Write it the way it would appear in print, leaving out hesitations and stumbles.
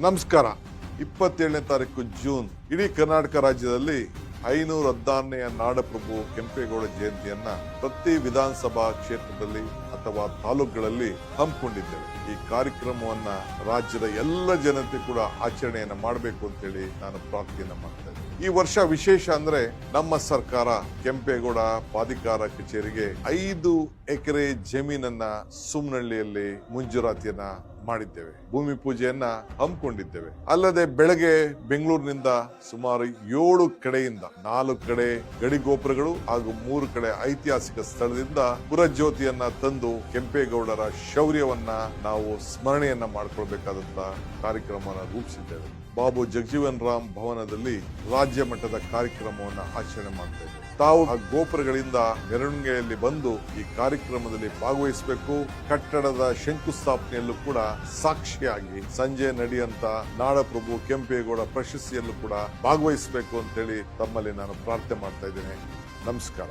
ನಮಸ್ಕಾರ. 27ನೇ ತಾರೀಕು ಜೂನ್ ಇಡೀ ಕರ್ನಾಟಕ ರಾಜ್ಯದಲ್ಲಿ 516ನೇ ನಾಡಪ್ರಭು ಕೆಂಪೇಗೌಡ ಜಯಂತಿಯನ್ನ ಪ್ರತಿ ವಿಧಾನಸಭಾ ಕ್ಷೇತ್ರದಲ್ಲಿ ಅಥವಾ ತಾಲೂಕುಗಳಲ್ಲಿ ಹಮ್ಮಿಕೊಂಡಿದ್ದೇವೆ. ಈ ಕಾರ್ಯಕ್ರಮವನ್ನ ರಾಜ್ಯದ ಎಲ್ಲ ಜನತೆ ಕೂಡ ಆಚರಣೆಯನ್ನ ಮಾಡಬೇಕು ಅಂತೇಳಿ ನಾನು ಪ್ರಾರ್ಥನೆಯನ್ನ ಮಾಡ್ತಾ ಇದ್ದೇನೆ. ಈ ವರ್ಷ ವಿಶೇಷ ಅಂದ್ರೆ ನಮ್ಮ ಸರ್ಕಾರ ಕೆಂಪೇಗೌಡ ಪ್ರಾಧಿಕಾರ ಕಚೇರಿಗೆ 5 ಎಕರೆ ಜಮೀನನ್ನ ಸುಮ್ನಹಳ್ಳಿಯಲ್ಲಿ ಮಂಜೂರಾತಿಯನ್ನ ಮಾಡಿದ್ದೇವೆ. ಭೂಮಿ ಪೂಜೆಯನ್ನ ಹಮ್ಮಿಕೊಂಡಿದ್ದೇವೆ. ಅಲ್ಲದೆ ಬೆಳಗ್ಗೆ ಬೆಂಗಳೂರಿನಿಂದ ಸುಮಾರು 7 ಕಡೆಯಿಂದ 4 ಕಡೆ ಗಡಿ ಗೋಪುರಗಳು ಹಾಗೂ 3 ಕಡೆ ಐತಿಹಾಸಿಕ ಸ್ಥಳದಿಂದ ಪುರಜ್ಯೋತಿಯನ್ನ ತಂದು ಕೆಂಪೇಗೌಡರ ಶೌರ್ಯವನ್ನ ನಾವು ಸ್ಮರಣೆಯನ್ನ ಮಾಡ್ಕೊಳ್ಬೇಕಾದಂತ ಕಾರ್ಯಕ್ರಮವನ್ನು ರೂಪಿಸಿದ್ದೇವೆ. ಬಾಬು ಜಗಜೀವನ್ ರಾಮ್ ಭವನದಲ್ಲಿ ರಾಜ್ಯ ಮಟ್ಟದ ಕಾರ್ಯಕ್ರಮವನ್ನು ಆಚರಣೆ ಮಾಡ್ತಾ ಇದ್ದೇವೆ. ತಾವು ಆ ಗೋಪುರಗಳಿಂದ ಮೆರವಣಿಗೆಯಲ್ಲಿ ಬಂದು ಈ ಕಾರ್ಯಕ್ರಮದಲ್ಲಿ ಭಾಗವಹಿಸಬೇಕು. ಕಟ್ಟಡದ ಶಂಕುಸ್ಥಾಪನೆಯಲ್ಲೂ ಕೂಡ ಸಾಕ್ಷಿಯಾಗಿ ಸಂಜೆ ನಡೆಯುವಂತ ನಾಡಪ್ರಭು ಕೆಂಪೇಗೌಡ ಪ್ರಶಸ್ತಿಯಲ್ಲೂ ಕೂಡ ಭಾಗವಹಿಸಬೇಕು ಅಂತೇಳಿ ತಮ್ಮಲ್ಲಿ ನಾನು ಪ್ರಾರ್ಥನೆ ಮಾಡ್ತಾ ಇದ್ದೇನೆ. ನಮಸ್ಕಾರ.